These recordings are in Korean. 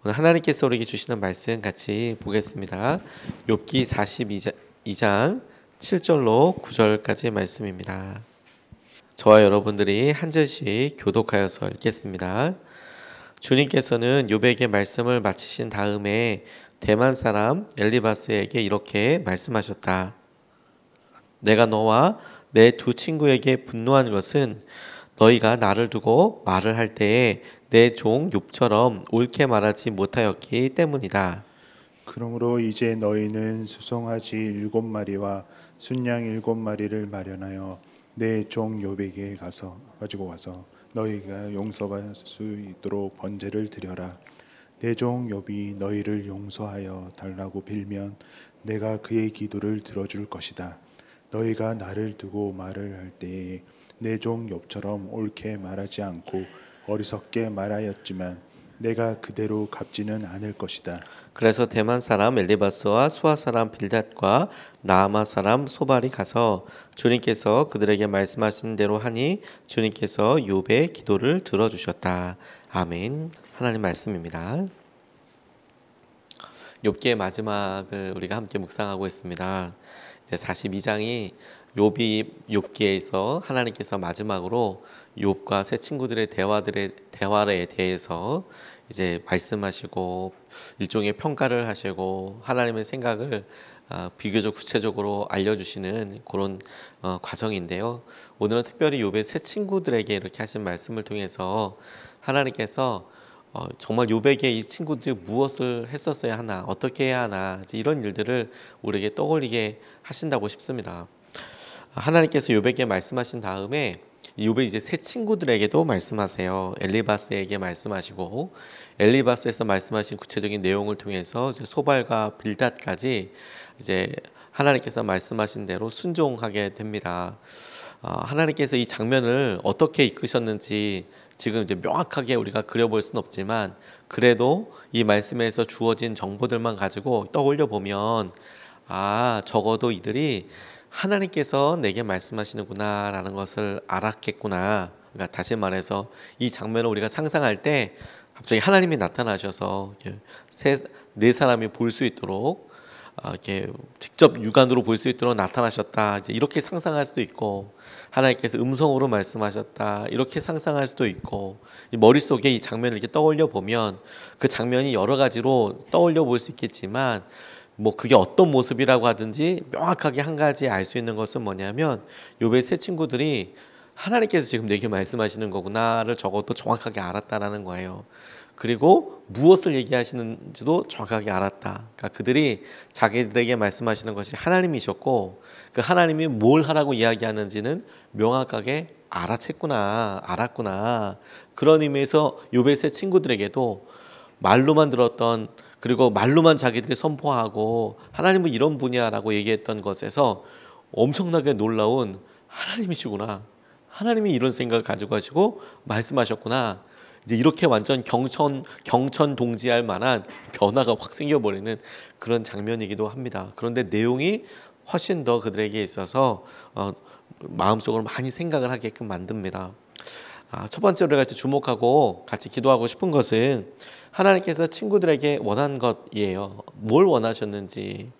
오늘 하나님께서 우리에게 주시는 말씀 같이 보겠습니다. 욥기 42장 7절로 9절까지의 말씀입니다. 저와 여러분들이 한 절씩 교독하여서 읽겠습니다. 주님께서는 욥에게 말씀을 마치신 다음에 대만 사람 엘리바스에게 이렇게 말씀하셨다. 내가 너와 내 두 친구에게 분노한 것은 너희가 나를 두고 말을 할 때에 내 종 욥처럼 옳게 말하지 못하였기 때문이다. 그러므로 이제 너희는 수송아지 7마리와 순양 7마리를 마련하여 내 종 욥에게 가지고 가서 너희가 용서받을 수 있도록 번제를 드려라. 내 종 욥이 너희를 용서하여 달라고 빌면 내가 그의 기도를 들어줄 것이다. 너희가 나를 두고 말을 할 때에 내 종 욥처럼 옳게 말하지 않고 어리석게 말하였지만 내가 그대로 갚지는 않을 것이다. 그래서 대만 사람 엘리바스와 수아 사람 빌닷과 나아마 사람 소발이 가서 주님께서 그들에게 말씀하신 대로 하니 주님께서 욥의 기도를 들어주셨다. 아멘. 하나님 말씀입니다. 욥기의 마지막을 우리가 함께 묵상하고 있습니다. 이제 42장이 욥기에서 하나님께서 마지막으로 욥과 세 친구들의 대화에 대해서 이제 말씀하시고 일종의 평가를 하시고 하나님의 생각을 비교적 구체적으로 알려주시는 그런 과정인데요. 오늘은 특별히 욥의 세 친구들에게 이렇게 하신 말씀을 통해서 하나님께서 정말 욥에게 이 친구들이 무엇을 했었어야 하나, 어떻게 해야 하나, 이런 일들을 우리에게 떠올리게 하신다고 싶습니다. 하나님께서 욥에게 말씀하신 다음에 욥의 이제 세 친구들에게도 말씀하세요. 엘리바스에게 말씀하시고 엘리바스에서 말씀하신 구체적인 내용을 통해서 이제 소발과 빌닷까지 이제 하나님께서 말씀하신 대로 순종하게 됩니다. 하나님께서 이 장면을 어떻게 이끄셨는지 지금 이제 명확하게 우리가 그려볼 수는 없지만 그래도 이 말씀에서 주어진 정보들만 가지고 떠올려 보면 적어도 이들이 하나님께서 내게 말씀하시는구나 라는 것을 알았겠구나. 그러니까 다시 말해서 이 장면을 우리가 상상할 때 갑자기 하나님이 나타나셔서 네 사람이 볼 수 있도록 이렇게 직접 육안으로 볼 수 있도록 나타나셨다. 이제 이렇게 상상할 수도 있고 하나님께서 음성으로 말씀하셨다. 이렇게 상상할 수도 있고 머릿속에 이 장면을 이렇게 떠올려 보면 그 장면이 여러 가지로 떠올려 볼 수 있겠지만 그게 어떤 모습이라고 하든지 명확하게 한 가지 알 수 있는 것은 뭐냐면 욥의 세 친구들이 하나님께서 지금 내게 말씀하시는 거구나를 적어도 정확하게 알았다라는 거예요. 그리고 무엇을 얘기하시는지도 정확하게 알았다. 그러니까 그들이 자기들에게 말씀하시는 것이 하나님이셨고 그 하나님이 뭘 하라고 이야기하는지는 명확하게 알았구나. 그런 의미에서 욥의 세 친구들에게도 말로만 들었던 그리고 말로만 자기들이 선포하고 하나님은 이런 분이야라고 얘기했던 것에서 엄청나게 놀라운 하나님이시구나. 하나님이 이런 생각을 가지고 하시고 말씀하셨구나. 이제 이렇게 완전 경천동지할 만한 변화가 확 생겨버리는 그런 장면이기도 합니다. 그런데 내용이 훨씬 더 그들에게 있어서 마음속으로 많이 생각을 하게끔 만듭니다. 첫 번째로 같이 주목하고 같이 기도하고 싶은 것은 하나님께서 친구들에게 원한 것이에요. 뭘 원하셨는지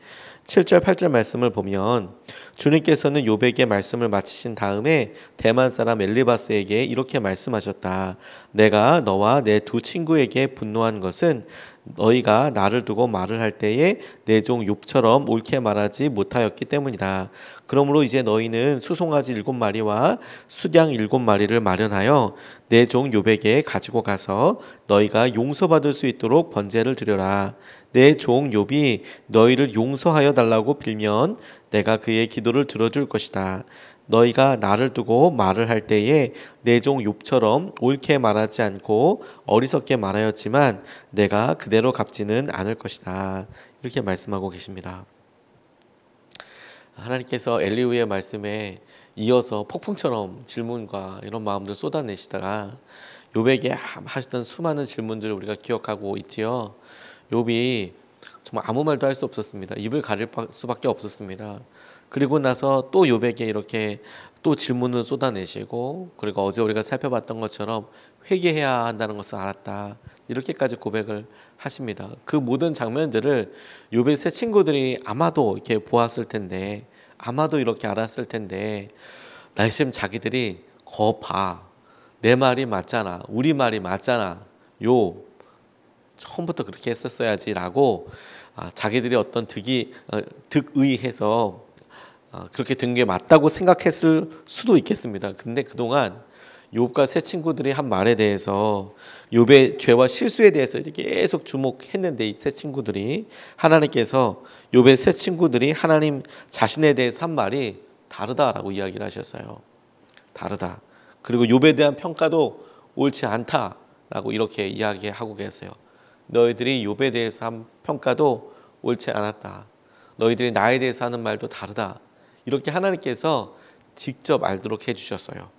7절 8절 말씀을 보면 주님께서는 욥에게 말씀을 마치신 다음에 대만 사람 엘리바스에게 이렇게 말씀하셨다. 내가 너와 내 두 친구에게 분노한 것은 너희가 나를 두고 말을 할 때에 내 종 욥처럼 옳게 말하지 못하였기 때문이다. 그러므로 이제 너희는 수송아지 7마리와 수양 7마리를 마련하여 내 종 욥에게 가지고 가서 너희가 용서받을 수 있도록 번제를 드려라. 내 종 욥이 너희를 용서하여 달라고 빌면 내가 그의 기도를 들어줄 것이다. 너희가 나를 두고 말을 할 때에 내 종 욥처럼 옳게 말하지 않고 어리석게 말하였지만 내가 그대로 갚지는 않을 것이다. 이렇게 말씀하고 계십니다. 하나님께서 엘리후의 말씀에 이어서 폭풍처럼 질문과 이런 마음들 쏟아내시다가 욥에게 하셨던 수많은 질문들을 우리가 기억하고 있지요. 욥이 정말 아무 말도 할 수 없었습니다. 입을 가릴 수밖에 없었습니다. 그리고 나서 또 욥에게 이렇게 또 질문을 쏟아내시고, 그리고 어제 우리가 살펴봤던 것처럼 회개해야 한다는 것을 알았다, 이렇게까지 고백을 하십니다. 그 모든 장면들을 욥의 세 친구들이 아마도 이렇게 보았을 텐데, 아마도 이렇게 알았을 텐데, 날심 자기들이 거 봐, 내 말이 맞잖아, 우리 말이 맞잖아, 요 처음부터 그렇게 했었어야지라고 자기들이 어떤 득의해서 그렇게 된 게 맞다고 생각했을 수도 있겠습니다. 근데 그동안 욥과 세 친구들이 한 말에 대해서, 욥의 죄와 실수에 대해서 이제 계속 주목했는데, 이 세 친구들이, 하나님께서 욥의 세 친구들이 하나님 자신에 대해서 한 말이 다르다라고 이야기를 하셨어요. 다르다. 그리고 욥에 대한 평가도 옳지 않다라고 이렇게 이야기하고 계세요. 너희들이 욥에 대해서 한 평가도 옳지 않았다. 너희들이 나에 대해서 하는 말도 다르다. 이렇게 하나님께서 직접 알도록 해주셨어요.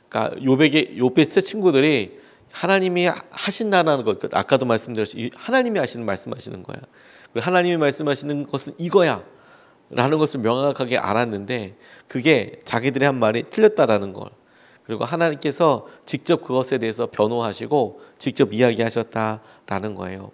그러니까 욥의 세 친구들이 하나님이 하신다는 것, 아까도 말씀드렸듯이 하나님이 하시는 말씀하시는 거야. 그리고 하나님이 말씀하시는 것은 이거야 라는 것을 명확하게 알았는데, 그게 자기들이 한 말이 틀렸다라는 걸, 그리고 하나님께서 직접 그것에 대해서 변호하시고 직접 이야기하셨다라는 거예요.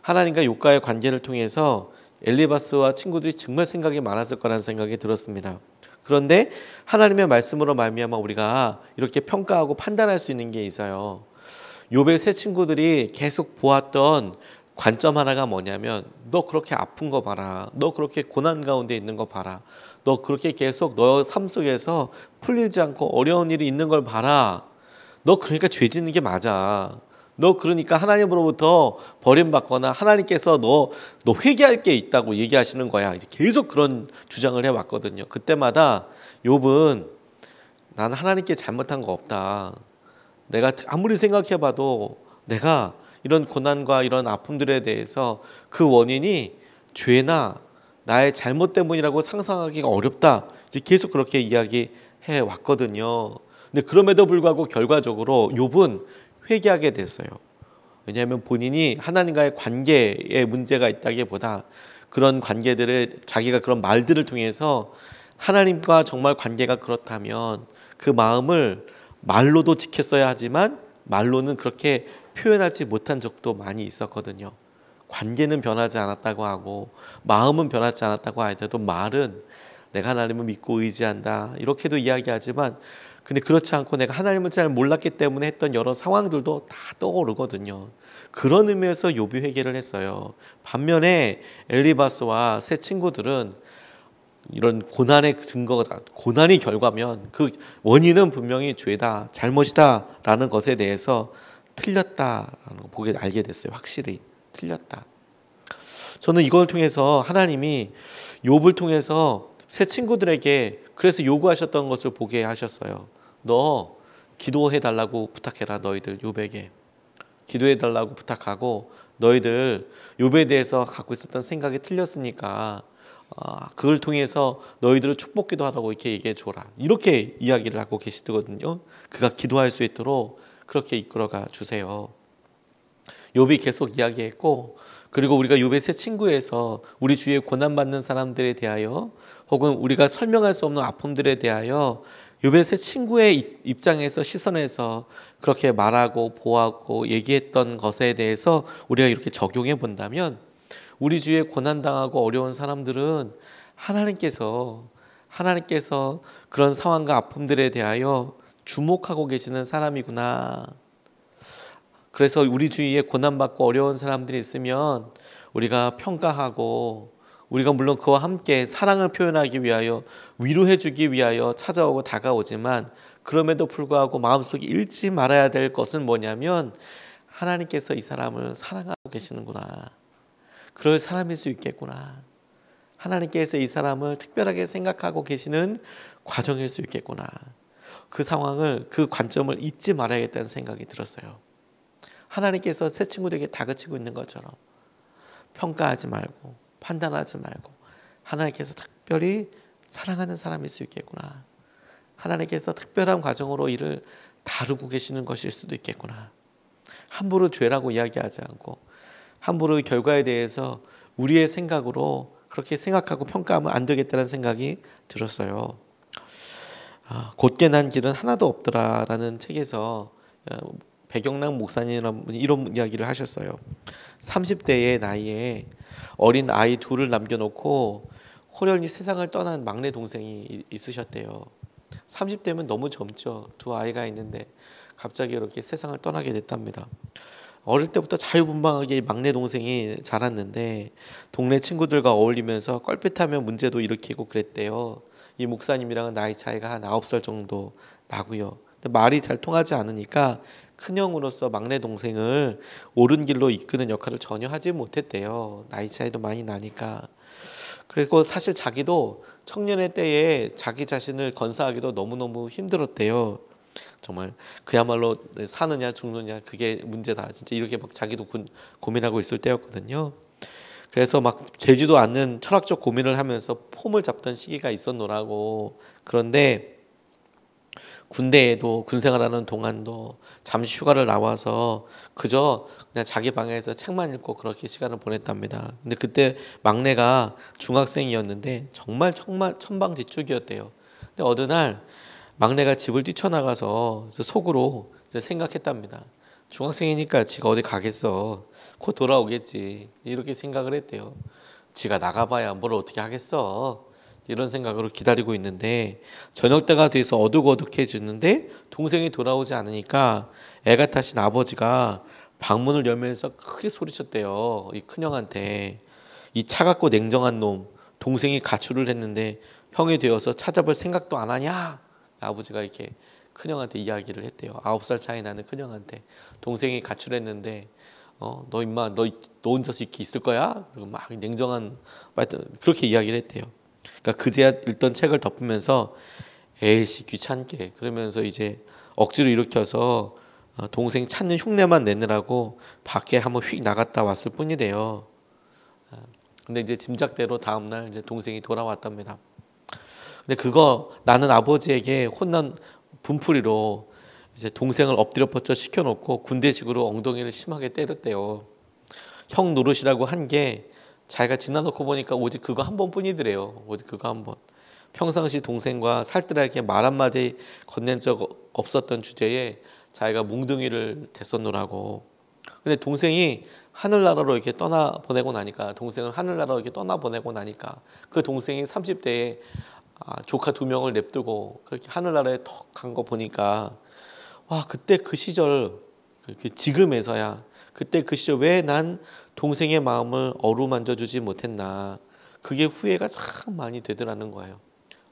하나님과 욥과의 관계를 통해서 엘리바스와 친구들이 정말 생각이 많았을 거라는 생각이 들었습니다. 그런데 하나님의 말씀으로 말미암아 우리가 이렇게 평가하고 판단할 수 있는 게 있어요. 욥의 세 친구들이 계속 보았던 관점 하나가 뭐냐면, 너 그렇게 아픈 거 봐라, 너 그렇게 고난 가운데 있는 거 봐라, 너 그렇게 계속 너 삶 속에서 풀리지 않고 어려운 일이 있는 걸 봐라, 너 그러니까 죄 짓는 게 맞아, 너 그러니까 하나님으로부터 버림받거나 하나님께서 너 회개할 게 있다고 얘기하시는 거야. 계속 그런 주장을 해왔거든요. 그때마다 욥은, 나는 하나님께 잘못한 거 없다, 내가 아무리 생각해봐도 내가 이런 고난과 이런 아픔들에 대해서 그 원인이 죄나 나의 잘못 때문이라고 상상하기가 어렵다, 이제 계속 그렇게 이야기해 왔거든요. 근데 그럼에도 불구하고 결과적으로 욥은 회개하게 됐어요. 왜냐하면 본인이 하나님과의 관계에 문제가 있다기보다, 그런 관계들을, 자기가 그런 말들을 통해서 하나님과 정말 관계가 그렇다면 그 마음을 말로도 지켰어야 하지만 말로는 그렇게 표현하지 못한 적도 많이 있었거든요. 관계는 변하지 않았다고 하고 마음은 변하지 않았다고 하더라도 말은 내가 하나님을 믿고 의지한다 이렇게도 이야기하지만, 근데 그렇지 않고 내가 하나님을 잘 몰랐기 때문에 했던 여러 상황들도 다 떠오르거든요. 그런 의미에서 욥이 회개를 했어요. 반면에 엘리바스와 세 친구들은 이런 고난의 증거가, 고난이 결과면 그 원인은 분명히 죄다, 잘못이다 라는 것에 대해서 틀렸다라는 거 보게 알게 됐어요. 확실히 틀렸다. 저는 이걸 통해서 하나님이 욥을 통해서 세 친구들에게 그래서 요구하셨던 것을 보게 하셨어요. 너 기도해 달라고 부탁해라. 너희들 욥에게 기도해 달라고 부탁하고, 너희들 욥에 대해서 갖고 있었던 생각이 틀렸으니까 그걸 통해서 너희들을 축복기도 하라고 이렇게 얘기해 줘라. 이렇게 이야기를 하고 계시거든요. 그가 기도할 수 있도록 그렇게 이끌어가 주세요. 욥이 계속 이야기했고, 그리고 우리가 욥의 세 친구에서 우리 주위에 고난받는 사람들에 대하여, 혹은 우리가 설명할 수 없는 아픔들에 대하여 욥의 세 친구의 입장에서, 시선에서 그렇게 말하고 보았고 얘기했던 것에 대해서 우리가 이렇게 적용해 본다면, 우리 주위에 고난당하고 어려운 사람들은 하나님께서 그런 상황과 아픔들에 대하여 주목하고 계시는 사람이구나. 그래서 우리 주위에 고난받고 어려운 사람들이 있으면 우리가 평가하고, 우리가 물론 그와 함께 사랑을 표현하기 위하여, 위로해 주기 위하여 찾아오고 다가오지만, 그럼에도 불구하고 마음속에 잃지 말아야 될 것은 뭐냐면, 하나님께서 이 사람을 사랑하고 계시는구나, 그럴 사람일 수 있겠구나, 하나님께서 이 사람을 특별하게 생각하고 계시는 과정일 수 있겠구나, 그 상황을, 그 관점을 잊지 말아야겠다는 생각이 들었어요. 하나님께서 새 친구들에게 다그치고 있는 것처럼 평가하지 말고 판단하지 말고, 하나님께서 특별히 사랑하는 사람일 수 있겠구나, 하나님께서 특별한 과정으로 이를 다루고 계시는 것일 수도 있겠구나. 함부로 죄라고 이야기하지 않고, 함부로 결과에 대해서 우리의 생각으로 그렇게 생각하고 평가하면 안 되겠다는 생각이 들었어요. 곧게 난 길은 하나도 없더라라는 책에서 배경락 목사님이라는 분이 이런 이야기를 하셨어요. 30대의 나이에 어린 아이 둘을 남겨놓고 호련히 세상을 떠난 막내 동생이 있으셨대요. 30대면 너무 젊죠. 두 아이가 있는데 갑자기 이렇게 세상을 떠나게 됐답니다. 어릴 때부터 자유분방하게 막내 동생이 자랐는데 동네 친구들과 어울리면서 껄핏하며 문제도 일으키고 그랬대요. 이 목사님이랑은 나이 차이가 한 9살 정도 나고요. 근데 말이 잘 통하지 않으니까 큰형으로서 막내 동생을 옳은 길로 이끄는 역할을 전혀 하지 못했대요. 나이 차이도 많이 나니까. 그리고 사실 자기도 청년의 때에 자기 자신을 건사하기도 너무너무 힘들었대요. 정말 그야말로 사느냐 죽느냐 그게 문제다. 진짜 이렇게 막 자기도 고민하고 있을 때였거든요. 그래서 막 되지도 않는 철학적 고민을 하면서 폼을 잡던 시기가 있었노라고. 그런데 군대에도 군 생활하는 동안도 잠시 휴가를 나와서 그저 그냥 자기 방에서 책만 읽고 그렇게 시간을 보냈답니다. 근데 그때 막내가 중학생이었는데 정말 천방지축이었대요. 근데 어느 날 막내가 집을 뛰쳐나가서 속으로 생각했답니다. 중학생이니까 지가 어디 가겠어. 곧 돌아오겠지. 이렇게 생각을 했대요. 지가 나가봐야 뭘 어떻게 하겠어. 이런 생각으로 기다리고 있는데 저녁 때가 돼서 어둑어둑해지는데 동생이 돌아오지 않으니까 애가 타신 아버지가 방문을 열면서 크게 소리쳤대요. 이 큰형한테. 이 차갑고 냉정한 놈, 동생이 가출을 했는데 형이 되어서 찾아볼 생각도 안 하냐? 아버지가 이렇게 큰형한테 이야기를 했대요. 9살 차이 나는 큰형한테. 동생이 가출했는데 너 임마 너 혼자서 이렇게 있을 거야? 그리고 막 냉정한 그렇게 이야기를 했대요. 그러니까 그제야 읽던 책을 덮으면서 에이씨 귀찮게 그러면서 이제 억지로 일으켜서 동생 찾는 흉내만 내느라고 밖에 한번 휙 나갔다 왔을 뿐이래요. 근데 이제 짐작대로 다음날 이제 동생이 돌아왔답니다. 근데 그거 나는 아버지에게 혼난 분풀이로 이제 동생을 엎드려 뻗쳐 시켜놓고 군대식으로 엉덩이를 심하게 때렸대요. 형 노릇이라고 한 게 자기가 지나놓고 보니까 오직 그거 한 번뿐이더래요. 오직 그거 한 번. 평상시 동생과 살뜰하게 말 한마디 건넨 적 없었던 주제에 자기가 몽둥이를 댔었노라고. 근데 동생이 하늘나라로 이렇게 떠나보내고 나니까 동생을 하늘나라로 이렇게 떠나보내고 나니까 그 동생이 30대에 조카 2명을 냅두고 그렇게 하늘나라에 턱 간 거 보니까 와 그때 그 시절 지금에서야 그때 그 시절 왜 난 동생의 마음을 어루만져 주지 못했나 그게 후회가 참 많이 되더라는 거예요.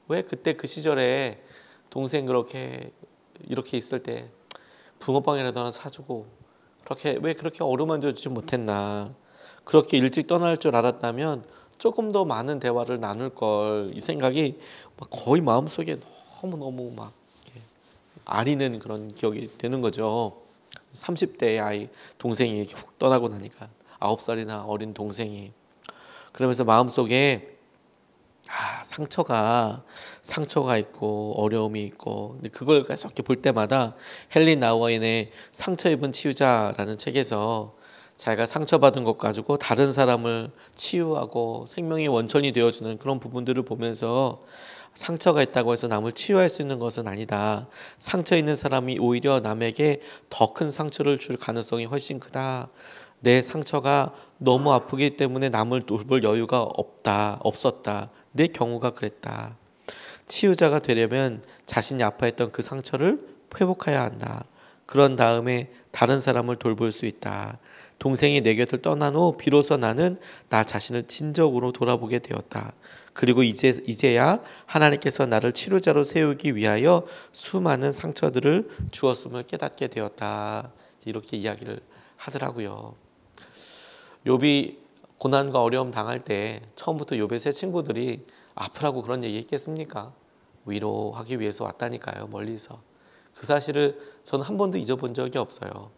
왜 그때 그 시절에 동생 이렇게 있을 때 붕어빵이라도 하나 사주고 왜 그렇게 어루만져 주지 못했나. 그렇게 일찍 떠날 줄 알았다면 조금 더 많은 대화를 나눌 걸 이 생각이 거의 마음속에 너무너무 막 아리는 그런 기억이 되는 거죠. 30대의 아이 동생이 이렇게 훅 떠나고 나니까 9살이나 어린 동생이 그러면서 마음속에 상처가 있고 어려움이 있고 근데 그걸 계속 이렇게 볼 때마다 헨리 나우어인의 상처 입은 치유자라는 책에서 자기가 상처받은 것 가지고 다른 사람을 치유하고 생명의 원천이 되어주는 그런 부분들을 보면서 상처가 있다고 해서 남을 치유할 수 있는 것은 아니다. 상처 있는 사람이 오히려 남에게 더 큰 상처를 줄 가능성이 훨씬 크다. 내 상처가 너무 아프기 때문에 남을 돌볼 여유가 없었다. 내 경우가 그랬다. 치유자가 되려면 자신이 아파했던 그 상처를 회복해야 한다. 그런 다음에 다른 사람을 돌볼 수 있다. 동생이 내 곁을 떠난 후 비로소 나는 나 자신을 진정으로 돌아보게 되었다. 그리고 이제야 하나님께서 나를 치료자로 세우기 위하여 수많은 상처들을 주었음을 깨닫게 되었다. 이렇게 이야기를 하더라고요. 욥이 고난과 어려움 당할 때 처음부터 욥의 세 친구들이 아프라고 그런 얘기 했겠습니까? 위로하기 위해서 왔다니까요. 멀리서. 그 사실을 저는 한 번도 잊어본 적이 없어요.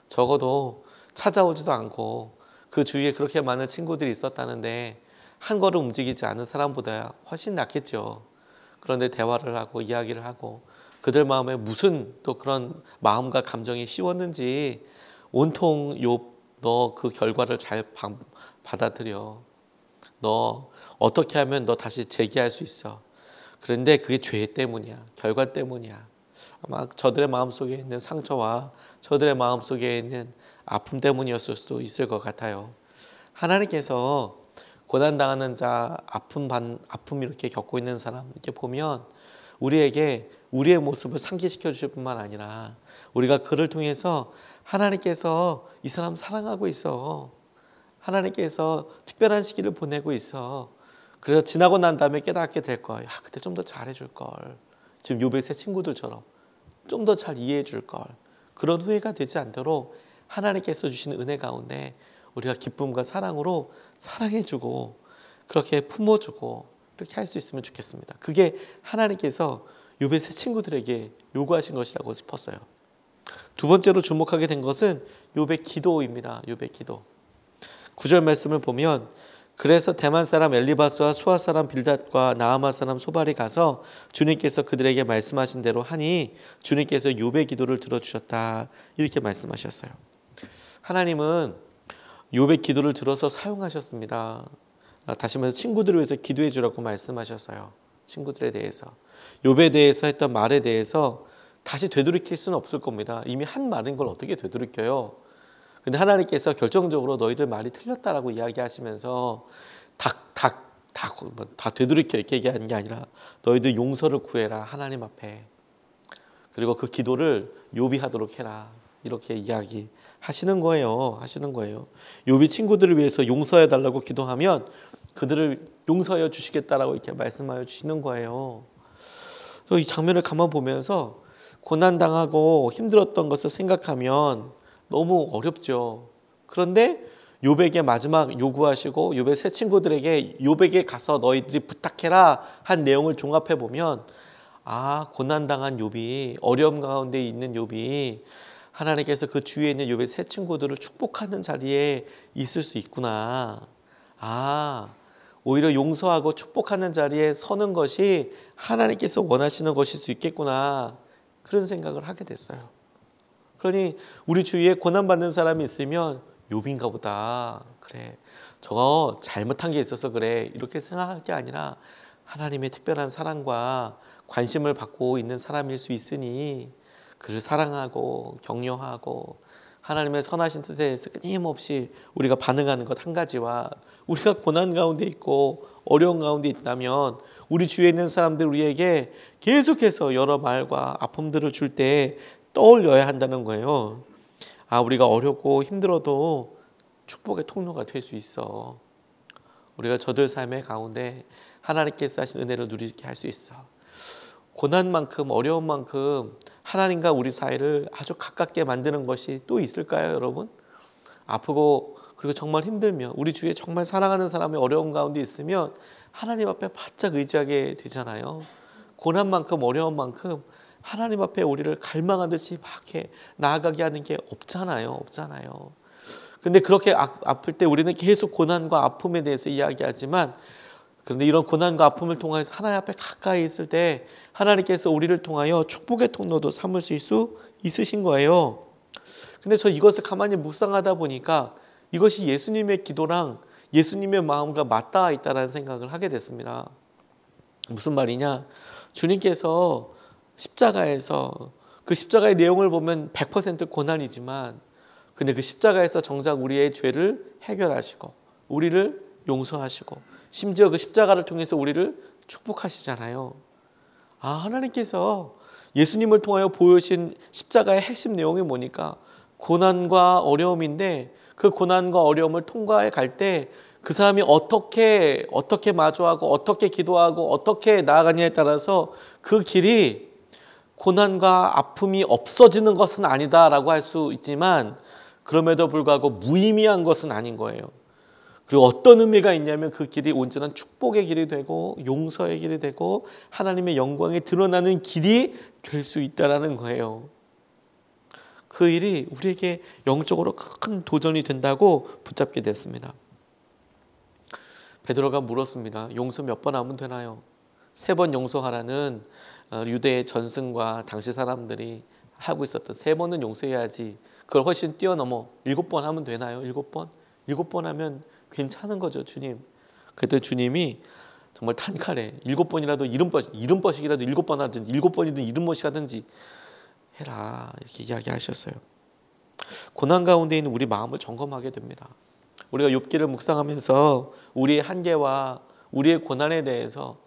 적어도 찾아오지도 않고 그 주위에 그렇게 많은 친구들이 있었다는데 한 걸음 움직이지 않은 사람보다 훨씬 낫겠죠. 그런데 대화를 하고 이야기를 하고 그들 마음에 무슨 또 그런 마음과 감정이 씌웠는지 온통 욥 너 그 결과를 잘 받아들여. 너 어떻게 하면 너 다시 재기할 수 있어. 그런데 그게 죄 때문이야. 결과 때문이야. 아마 저들의 마음속에 있는 상처와 저들의 마음속에 있는 아픔 때문이었을 수도 있을 것 같아요. 하나님께서 고난당하는 자, 아픔 이렇게 겪고 있는 사람 이렇게 보면 우리에게 우리의 모습을 상기시켜 주실 뿐만 아니라 우리가 그를 통해서 하나님께서 이 사람 사랑하고 있어. 하나님께서 특별한 시기를 보내고 있어. 그래서 지나고 난 다음에 깨닫게 될 거야. 그때 좀 더 잘해줄 걸. 지금 요배 세 친구들처럼 좀 더 잘 이해해 줄 걸. 그런 후회가 되지 않도록 하나님께서 주시는 은혜 가운데 우리가 기쁨과 사랑으로 사랑해주고 그렇게 품어주고 그렇게 할 수 있으면 좋겠습니다. 그게 하나님께서 요배 세 친구들에게 요구하신 것이라고 싶었어요. 두 번째로 주목하게 된 것은 요배 기도입니다. 요배 기도. 9절 말씀을 보면 그래서 대만 사람 엘리바스와 수아 사람 빌닷과 나아마 사람 소발이 가서 주님께서 그들에게 말씀하신 대로 하니 주님께서 욥의 기도를 들어주셨다 이렇게 말씀하셨어요. 하나님은 욥의 기도를 들어서 사용하셨습니다. 다시 말해서 친구들을 위해서 기도해 주라고 말씀하셨어요. 친구들에 대해서 욥에 대해서 했던 말에 대해서 다시 되돌이킬 수는 없을 겁니다. 이미 한 말인 걸 어떻게 되돌이켜요? 근데 하나님께서 결정적으로 너희들 말이 틀렸다라고 이야기하시면서 다 되돌이켜 이렇게 얘기하는 게 아니라 너희들 용서를 구해라 하나님 앞에. 그리고 그 기도를 욥이 하도록 해라 이렇게 이야기하시는 거예요. 욥이 친구들을 위해서 용서해 달라고 기도하면 그들을 용서해 주시겠다라고 이렇게 말씀하여 주시는 거예요. 그래서 이 장면을 가만 보면서 고난 당하고 힘들었던 것을 생각하면 너무 어렵죠. 그런데 욥에게 마지막 요구하시고 욥의 세 친구들에게 욥에게 가서 너희들이 부탁해라 한 내용을 종합해 보면 고난 당한 욥이 어려움 가운데 있는 욥이 하나님께서 그 주위에 있는 욥의 세 친구들을 축복하는 자리에 있을 수 있구나. 오히려 용서하고 축복하는 자리에 서는 것이 하나님께서 원하시는 것일 수 있겠구나. 그런 생각을 하게 됐어요. 그러니 우리 주위에 고난받는 사람이 있으면 욥인가 보다. 그래, 저거 잘못한 게 있어서 그래. 이렇게 생각할 게 아니라 하나님의 특별한 사랑과 관심을 받고 있는 사람일 수 있으니 그를 사랑하고 격려하고 하나님의 선하신 뜻에 대해서 끊임없이 우리가 반응하는 것 한 가지와 우리가 고난 가운데 있고 어려운 가운데 있다면 우리 주위에 있는 사람들 우리에게 계속해서 여러 말과 아픔들을 줄 때 떠올려야 한다는 거예요. 우리가 어렵고 힘들어도 축복의 통로가 될 수 있어. 우리가 저들 삶의 가운데 하나님께서 하신 은혜를 누리게 할 수 있어. 고난만큼 어려운 만큼 하나님과 우리 사이를 아주 가깝게 만드는 것이 또 있을까요, 여러분? 아프고 그리고 정말 힘들면 우리 주위에 정말 사랑하는 사람이 어려운 가운데 있으면 하나님 앞에 바짝 의지하게 되잖아요. 고난만큼 어려운 만큼 하나님 앞에 우리를 갈망하듯이 막 이렇게 나아가게 하는 게 없잖아요. 근데 그렇게 아플 때 우리는 계속 고난과 아픔에 대해서 이야기하지만 그런데 이런 고난과 아픔을 통해서 하나님 앞에 가까이 있을 때 하나님께서 우리를 통하여 축복의 통로도 삼으실 수 있으신 거예요. 근데 저 이것을 가만히 묵상하다 보니까 이것이 예수님의 기도랑 예수님의 마음과 맞닿아 있다는 생각을 하게 됐습니다. 무슨 말이냐? 주님께서 십자가에서 그 십자가의 내용을 보면 100% 고난이지만 근데 그 십자가에서 정작 우리의 죄를 해결하시고 우리를 용서하시고 심지어 그 십자가를 통해서 우리를 축복하시잖아요. 하나님께서 예수님을 통하여 보여주신 십자가의 핵심 내용이 뭐니까 고난과 어려움인데 그 고난과 어려움을 통과해 갈 때 그 사람이 어떻게 마주하고 어떻게 기도하고 어떻게 나아가냐에 따라서 그 길이 고난과 아픔이 없어지는 것은 아니다라고 할 수 있지만 그럼에도 불구하고 무의미한 것은 아닌 거예요. 그리고 어떤 의미가 있냐면 그 길이 온전한 축복의 길이 되고 용서의 길이 되고 하나님의 영광이 드러나는 길이 될 수 있다는 거예요. 그 일이 우리에게 영적으로 큰 도전이 된다고 붙잡게 됐습니다. 베드로가 물었습니다. 용서 몇 번 하면 되나요? 3번 용서하라는 유대의 전승과 당시 사람들이 하고 있었던 3번은 용서해야지 그걸 훨씬 뛰어넘어 7번 하면 되나요? 7번? 7번 하면 괜찮은 거죠, 주님. 그때 주님이 정말 단칼에 7번이라도 70번씩이라도 7번 하든지 7번이든 70번씩 하든지 해라 이렇게 이야기하셨어요. 고난 가운데 있는 우리 마음을 점검하게 됩니다. 우리가 욥기를 묵상하면서 우리의 한계와 우리의 고난에 대해서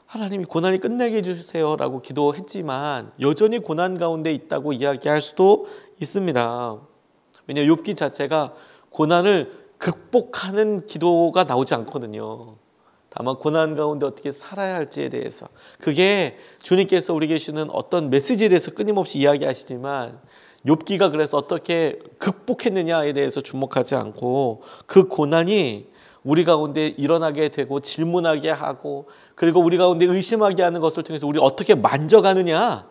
하나님이 고난이 끝나게 해주세요라고 기도했지만 여전히 고난 가운데 있다고 이야기할 수도 있습니다. 왜냐하면 욥기 자체가 고난을 극복하는 기도가 나오지 않거든요. 다만 고난 가운데 어떻게 살아야 할지에 대해서, 그게 주님께서 우리에게 주시는 어떤 메시지에 대해서 끊임없이 이야기하시지만 욥기가 그래서 어떻게 극복했느냐에 대해서 주목하지 않고 그 고난이 우리 가운데 일어나게 되고 질문하게 하고 그리고 우리 가운데 의심하게 하는 것을 통해서 우리 어떻게 만져가느냐,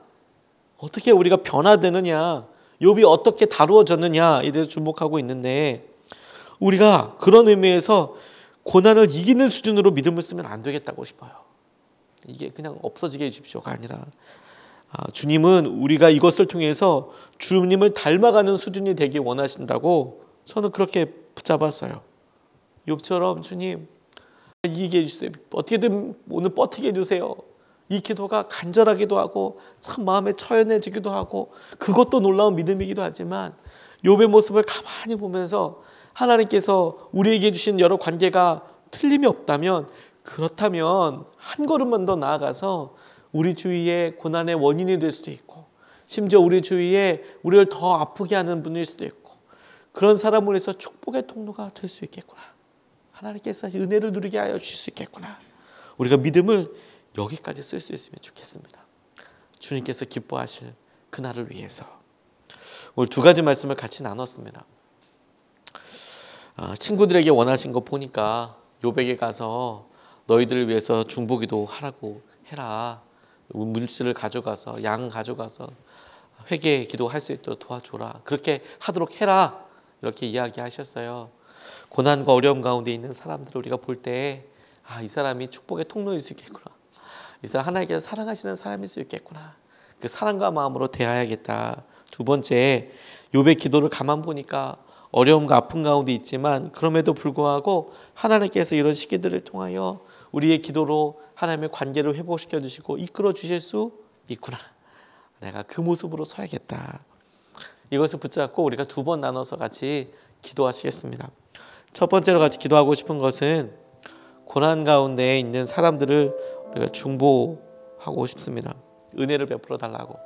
어떻게 우리가 변화되느냐, 욥이 어떻게 다루어졌느냐에 대해서 주목하고 있는데, 우리가 그런 의미에서 고난을 이기는 수준으로 믿음을 쓰면 안 되겠다고 싶어요. 이게 그냥 없어지게 해주십시오가 아니라 주님은 우리가 이것을 통해서 주님을 닮아가는 수준이 되기 원하신다고 저는 그렇게 붙잡았어요. 욥처럼 주님 이기게 해주세요. 어떻게든 오늘 버티게 해주세요. 이 기도가 간절하기도 하고 참 마음에 처연해지기도 하고 그것도 놀라운 믿음이기도 하지만 욥의 모습을 가만히 보면서 하나님께서 우리에게 주신 여러 관계가 틀림이 없다면, 그렇다면 한 걸음만 더 나아가서 우리 주위에 고난의 원인이 될 수도 있고 심지어 우리 주위에 우리를 더 아프게 하는 분일 수도 있고 그런 사람을 위해서 축복의 통로가 될 수 있겠구나. 하나님께서 은혜를 누리게 하여 주실 수 있겠구나. 우리가 믿음을 여기까지 쓸 수 있으면 좋겠습니다. 주님께서 기뻐하실 그날을 위해서. 오늘 두 가지 말씀을 같이 나눴습니다. 친구들에게 원하신 거 보니까 욥에게 가서 너희들을 위해서 중보기도 하라고 해라. 물질을 가져가서 양 가져가서 회개 기도할 수 있도록 도와줘라. 그렇게 하도록 해라. 이렇게 이야기하셨어요. 고난과 어려움 가운데 있는 사람들을 우리가 볼 때 이 사람이 축복의 통로일 수 있겠구나. 이 사람 하나님께서 사랑하시는 사람일 수 있겠구나. 그 사랑과 마음으로 대해야겠다. 두 번째, 욥의 기도를 가만 보니까 어려움과 아픔 가운데 있지만 그럼에도 불구하고 하나님께서 이런 시기들을 통하여 우리의 기도로 하나님의 관계를 회복시켜 주시고 이끌어 주실 수 있구나. 내가 그 모습으로 서야겠다. 이것을 붙잡고 우리가 두 번 나눠서 같이 기도하시겠습니다. 첫 번째로 같이 기도하고 싶은 것은 고난 가운데 있는 사람들을 우리가 중보하고 싶습니다. 은혜를 베풀어 달라고.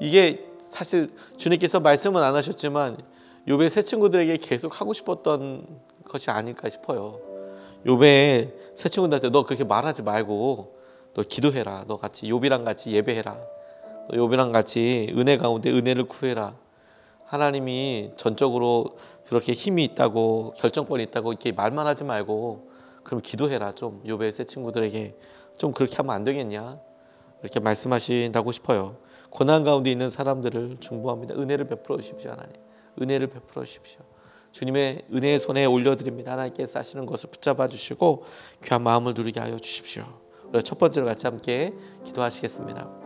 이게 사실 주님께서 말씀은 안 하셨지만 욥의 세 친구들에게 계속 하고 싶었던 것이 아닐까 싶어요. 욥의 세 친구들한테 너 그렇게 말하지 말고 너 기도해라. 너 같이 욥이랑 같이 예배해라. 너 욥이랑 같이 은혜 가운데 은혜를 구해라. 하나님이 전적으로 그렇게 힘이 있다고 결정권이 있다고 이렇게 말만 하지 말고 그럼 기도해라. 좀 욥의 세 친구들에게 좀 그렇게 하면 안 되겠냐? 이렇게 말씀하신다고 싶어요. 고난 가운데 있는 사람들을 중보합니다. 은혜를 베풀어 주십시오. 하나님. 은혜를 베풀어 주십시오. 주님의 은혜의 손에 올려드립니다. 하나님께서 하시는 것을 붙잡아 주시고 귀한 마음을 누리게 하여 주십시오. 첫 번째로 같이 함께 기도하시겠습니다.